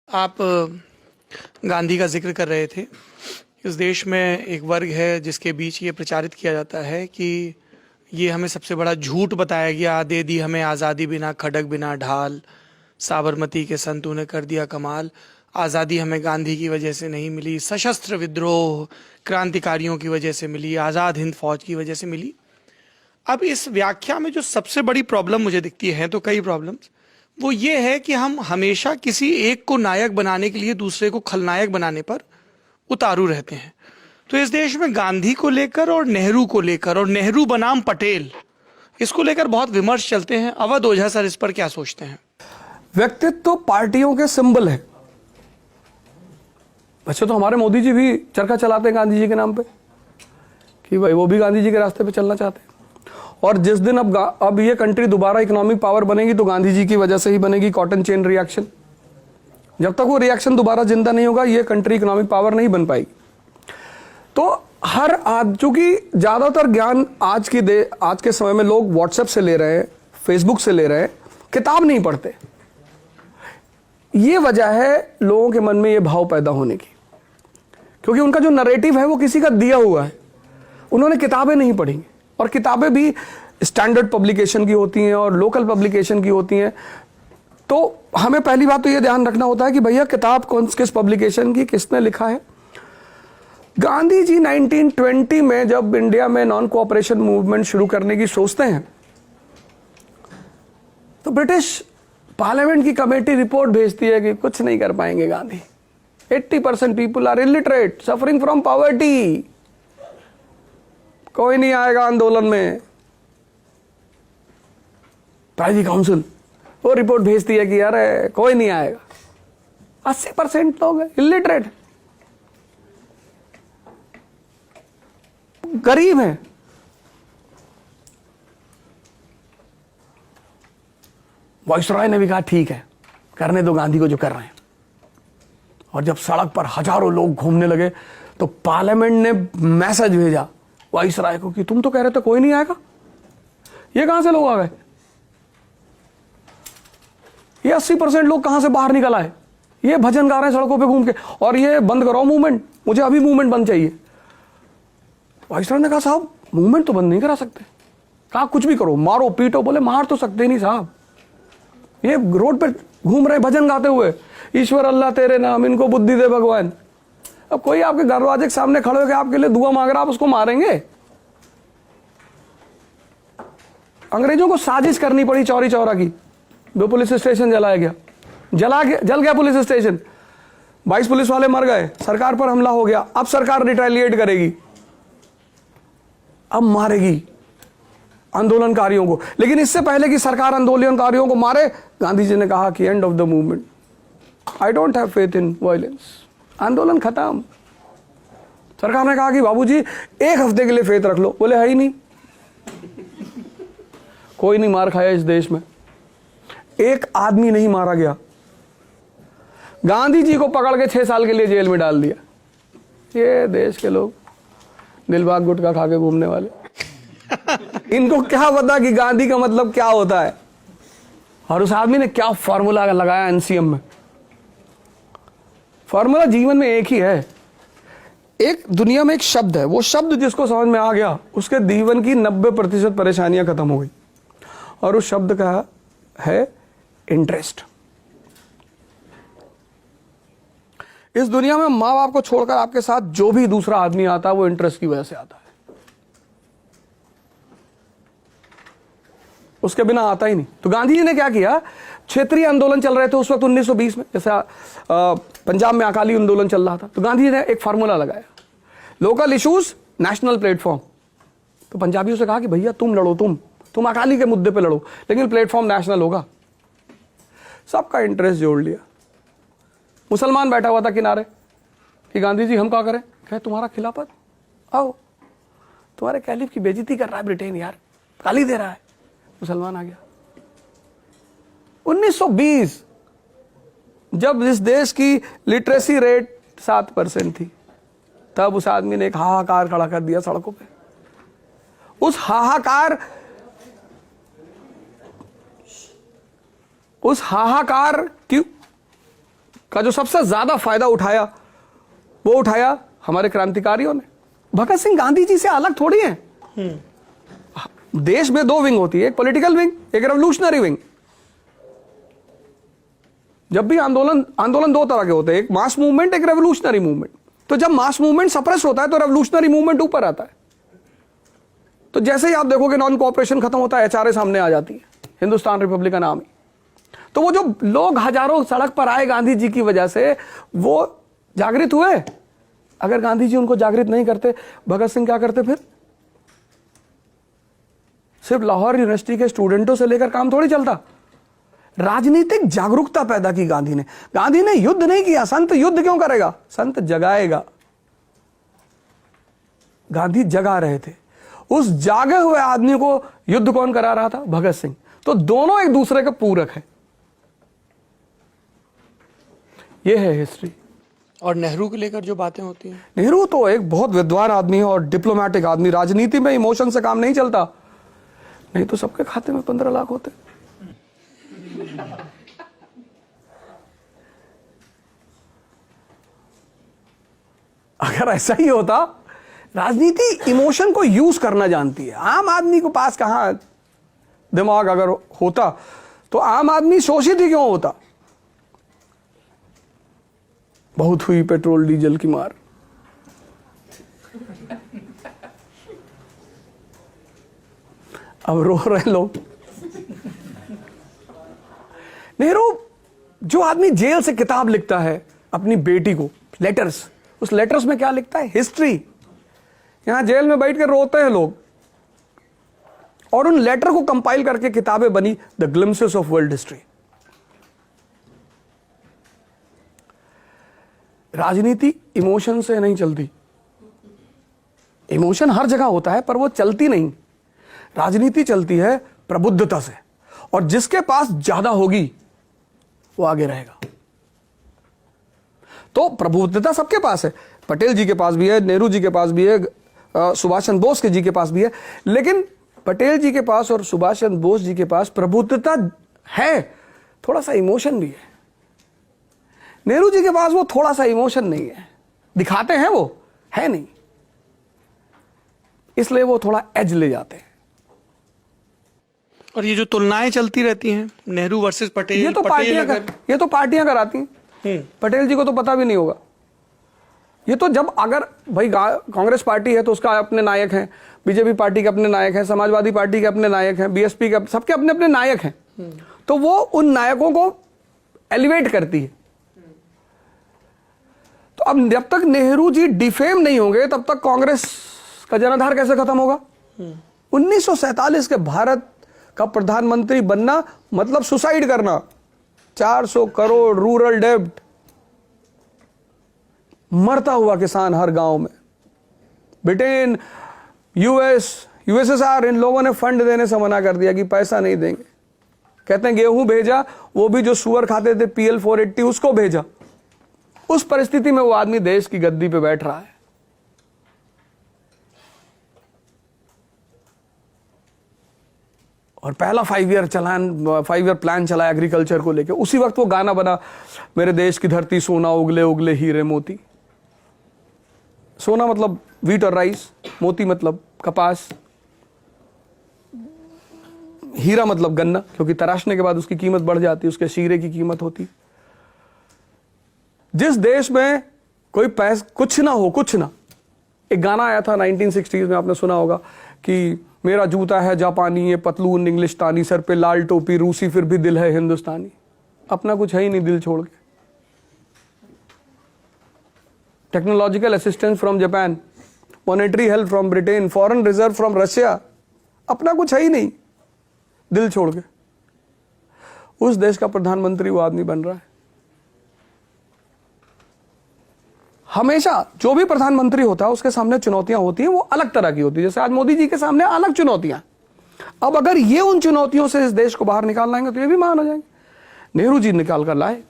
आप गांधी का जिक्र कर रहे थे। इस देश में एक वर्ग है जिसके बीच ये प्रचारित किया जाता है कि ये हमें सबसे बड़ा झूठ बताया गया, दे दी हमें आज़ादी बिना खड़ग बिना ढाल, साबरमती के संतों ने कर दिया कमाल। आज़ादी हमें गांधी की वजह से नहीं मिली, सशस्त्र विद्रोह क्रांतिकारियों की वजह से मिली, आज़ाद हिंद फौज की वजह से मिली। अब इस व्याख्या में जो सबसे बड़ी प्रॉब्लम मुझे दिखती है, तो कई प्रॉब्लम्स, वो ये है कि हम हमेशा किसी एक को नायक बनाने के लिए दूसरे को खलनायक बनाने पर उतारू रहते हैं। तो इस देश में गांधी को लेकर और नेहरू को लेकर, और नेहरू बनाम पटेल, इसको लेकर बहुत विमर्श चलते हैं। अवध ओझा सर इस पर क्या सोचते हैं? व्यक्तित्व तो पार्टियों के सिंबल है। वैसे तो हमारे मोदी जी भी चरखा चलाते हैं गांधी जी के नाम पे कि भाई वो भी गांधी जी के रास्ते पे चलना चाहते हैं। और जिस दिन अब ये कंट्री दोबारा इकोनॉमिक पावर बनेगी तो गांधी जी की वजह से ही बनेगी। कॉटन चेन रिएक्शन, जब तक वो रिएक्शन दोबारा जिंदा नहीं होगा ये कंट्री इकोनॉमिक पावर नहीं बन पाएगी। तो चूंकि ज्यादातर ज्ञान आज के समय में लोग व्हाट्सएप से ले रहे हैं, फेसबुक से ले रहे हैं, किताब नहीं पढ़ते। ये वजह है लोगों के मन में ये भाव पैदा होने की, क्योंकि उनका जो नरेटिव है वो किसी का दिया हुआ है। उन्होंने किताबें नहीं पढ़ी, और किताबें भी स्टैंडर्ड पब्लिकेशन की होती हैं और लोकल पब्लिकेशन की होती हैं। तो हमें पहली बात तो ये ध्यान रखना होता है कि भैया किताब किस पब्लिकेशन की, किसने लिखा है। गांधी जी 1920 में जब इंडिया में नॉन कोऑपरेशन मूवमेंट शुरू करने की सोचते हैं तो ब्रिटिश पार्लियामेंट की कमेटी रिपोर्ट भेजती है कि कुछ नहीं कर पाएंगे Gandhi. 80% people are illiterate, suffering from poverty, कोई नहीं आएगा आंदोलन में। प्राइजी काउंसिल वो रिपोर्ट भेजती है कि अरे कोई नहीं आएगा। 80% लोग हैं इलिटरेट, गरीब हैं। वाइसरॉय ने भी कहा ठीक है, करने दो गांधी को जो कर रहे हैं। और जब सड़क पर हजारों लोग घूमने लगे तो पार्लियामेंट ने मैसेज भेजा वाइसरॉय को कि तुम तो कह रहे थे कोई नहीं आएगा, ये कहां से लोग आ गए? ये 80% लोग कहां से बाहर निकल आए? ये भजन गा रहे हैं सड़कों पे घूम के, और ये बंद करो मूवमेंट, मुझे अभी मूवमेंट बंद चाहिए। वाइसरॉय ने कहा साहब मूवमेंट तो बंद नहीं करा सकते। कहा कुछ भी करो, मारो पीटो। बोले मार तो सकते नहीं साहब, ये रोड पे घूम रहे भजन गाते हुए, ईश्वर अल्लाह तेरे नाम, इनको बुद्धि दे भगवान। अब कोई आपके दरवाजे के सामने खड़े होकर आपके लिए दुआ मांग रहा, आप उसको मारेंगे? अंग्रेजों को साजिश करनी पड़ी चौरी चौरा की। दो पुलिस स्टेशन जलाया गया, जल गया पुलिस स्टेशन, 22 पुलिस वाले मर गए, सरकार पर हमला हो गया। अब सरकार रिटेलिएट करेगी, अब मारेगी आंदोलनकारियों को। लेकिन इससे पहले कि सरकार आंदोलनकारियों को मारे, गांधी जी ने कहा कि end of the movement, I don't have faith in violence. आंदोलन खत्म। सरकार ने कहा कि बाबूजी एक हफ्ते के लिए फेथ रख लो। बोले है ही नहीं, कोई नहीं मार खाया इस देश में, एक आदमी नहीं मारा गया। गांधी जी को पकड़ के 6 साल के लिए जेल में डाल दिया। ये देश के लोग दिलबाग गुटखा खा के घूमने वाले, इनको क्या पता कि गांधी का मतलब क्या होता है। और उस आदमी ने क्या फॉर्मूला लगाया एनसीएम में। फॉर्मूला जीवन में एक ही है। एक दुनिया में एक शब्द है, वो शब्द जिसको समझ में आ गया उसके जीवन की 90% परेशानियां खत्म हो गई। और उस शब्द का है इंटरेस्ट। इस दुनिया में माँ बाप को छोड़कर आपके साथ जो भी दूसरा आदमी आता है वो इंटरेस्ट की वजह से आता है, उसके बिना आता ही नहीं। तो गांधी जी ने क्या किया, क्षेत्रीय आंदोलन चल रहे थे उस वक्त 1920 में, जैसे पंजाब में अकाली आंदोलन चल रहा था। तो गांधी जी ने एक फार्मूला लगाया, लोकल इश्यूज नेशनल प्लेटफॉर्म। तो पंजाबियों से कहा कि भैया तुम लड़ो, तुम अकाली के मुद्दे पे लड़ो, लेकिन प्लेटफॉर्म नेशनल होगा। सबका इंटरेस्ट जोड़ लिया। मुसलमान बैठा हुआ था किनारे कि गांधी जी हम क्या करें? कहे तुम्हारा खिलाफत, आओ, तुम्हारे कैलिफ की बेइज्जती कर रहा है ब्रिटेन, यार गाली दे रहा है। मुसलमान आ गया। 1920 जब इस देश की लिटरेसी रेट 7% थी, तब उस आदमी ने एक हाहाकार खड़ा कर दिया सड़कों पे। उस हाहाकार की का जो सबसे ज्यादा फायदा उठाया वो उठाया हमारे क्रांतिकारियों ने। भगत सिंह गांधी जी से अलग थोड़ी हैं। देश में दो विंग होती है, एक पॉलिटिकल विंग, एक रेवोल्यूशनरी विंग। जब भी आंदोलन दो तरह के होते हैं, एक मास मूवमेंट, एक रेवोल्यूशनरी मूवमेंट। तो जब मास मूवमेंट सप्रेस होता है तो रेवोल्यूशनरी मूवमेंट ऊपर आता है। तो जैसे ही आप देखोगे नॉन कोऑपरेशन खत्म होता है, एचआरए सामने आ जाती है, हिंदुस्तान रिपब्लिकन आर्मी। तो वो जो लोग हजारों सड़क पर आए गांधी जी की वजह से, वो जागृत हुए। अगर गांधी जी उनको जागृत नहीं करते, भगत सिंह क्या करते? फिर सिर्फ लाहौर यूनिवर्सिटी के स्टूडेंटों से लेकर काम थोड़ी चलता। राजनीतिक जागरूकता पैदा की गांधी ने। गांधी ने युद्ध नहीं किया। संत युद्ध क्यों करेगा? संत जगाएगा। गांधी जगा रहे थे। उस जागे हुए आदमी को युद्ध कौन करा रहा था? भगत सिंह। तो दोनों एक दूसरे के पूरक है। यह है हिस्ट्री। और नेहरू को लेकर जो बातें होती हैं, नेहरू तो एक बहुत विद्वान आदमी है और डिप्लोमेटिक आदमी। राजनीति में इमोशन से काम नहीं चलता, नहीं तो सबके खाते में 15 लाख होते। अगर ऐसा ही होता, राजनीति इमोशन को यूज करना जानती है। आम आदमी को पास कहां दिमाग अगर होता तो आम आदमी शोषित ही क्यों होता? बहुत हुई पेट्रोल डीजल की मार। अब रो रहे लोग। नेहरू, जो आदमी जेल से किताब लिखता है अपनी बेटी को, लेटर्स, उस लेटर्स में क्या लिखता है? हिस्ट्री। यहां जेल में बैठ कर रोते हैं लोग, और उन लेटर को कंपाइल करके किताबें बनी, the glimpses of world history. राजनीति इमोशन से नहीं चलती। इमोशन हर जगह होता है पर वो चलती नहीं। राजनीति चलती है प्रबुद्धता से, और जिसके पास ज्यादा होगी वो आगे रहेगा। तो प्रबुद्धता सबके पास है। पटेल जी के पास भी है, नेहरू जी के पास भी है, सुभाष चंद्र बोस के जी के पास भी है। लेकिन पटेल जी के पास और सुभाष चंद्र बोस जी के पास प्रबुद्धता है, थोड़ा सा इमोशन भी है। नेहरू जी के पास वो थोड़ा सा इमोशन नहीं है। दिखाते हैं वो है नहीं, इसलिए वो थोड़ा एज ले जाते हैं। और ये जो तुलनाएं चलती रहती हैं, नेहरू वर्सेस पटेल, ये तो पार्टियां कराती हैं। पटेल जी को तो पता भी नहीं होगा। ये तो जब अगर भाई कांग्रेस पार्टी है तो उसका अपने नायक हैं, बीजेपी पार्टी के अपने नायक हैं, समाजवादी पार्टी के अपने नायक हैं, बीएसपी के, सबके अपने अपने नायक हैं। तो वो उन नायकों को एलिवेट करती है। तो अब जब तक नेहरू जी डिफेम नहीं होंगे तब तक कांग्रेस का जनाधार कैसे खत्म होगा? 1947 के भारत का प्रधानमंत्री बनना मतलब सुसाइड करना। 400 करोड़ रूरल डेब्ट, मरता हुआ किसान हर गांव में। ब्रिटेन, यूएसएसआर, इन लोगों ने फंड देने से मना कर दिया कि पैसा नहीं देंगे। कहते हैं गेहूं भेजा, वो भी जो सुअर खाते थे PL 480 उसको भेजा। उस परिस्थिति में वो आदमी देश की गद्दी पे बैठ रहा है। और पहला 5 ईयर प्लान चला एग्रीकल्चर को लेके। उसी वक्त वो गाना बना, मेरे देश की धरती सोना उगले उगले हीरे मोती। सोना मतलब व्हीट और राइस, मोती मतलब कपास, हीरा मतलब गन्ना, क्योंकि तराशने के बाद उसकी कीमत बढ़ जाती, उसके शीरे की कीमत होती। जिस देश में कोई पैसा कुछ ना हो, कुछ ना। एक गाना आया था 1960s में, आपने सुना होगा कि मेरा जूता है जापानी, ये पतलून इंग्लिशतानी, सर पे लाल टोपी रूसी, फिर भी दिल है हिंदुस्तानी। अपना कुछ है ही नहीं दिल छोड़ के। Technological assistance from Japan, monetary help from Britain, foreign reserve from Russia. अपना कुछ है ही नहीं दिल छोड़ के। उस देश का प्रधानमंत्री वो आदमी बन रहा है। हमेशा जो भी प्रधानमंत्री होता है उसके सामने चुनौतियां होती हैं, वो अलग तरह की होती है। जैसे आज मोदी जी के सामने अलग चुनौतियां। अब अगर ये उन चुनौतियों से इस देश को बाहर निकाल लाएंगे तो ये भी महान हो जाएंगे। नेहरू जी निकाल कर लाए।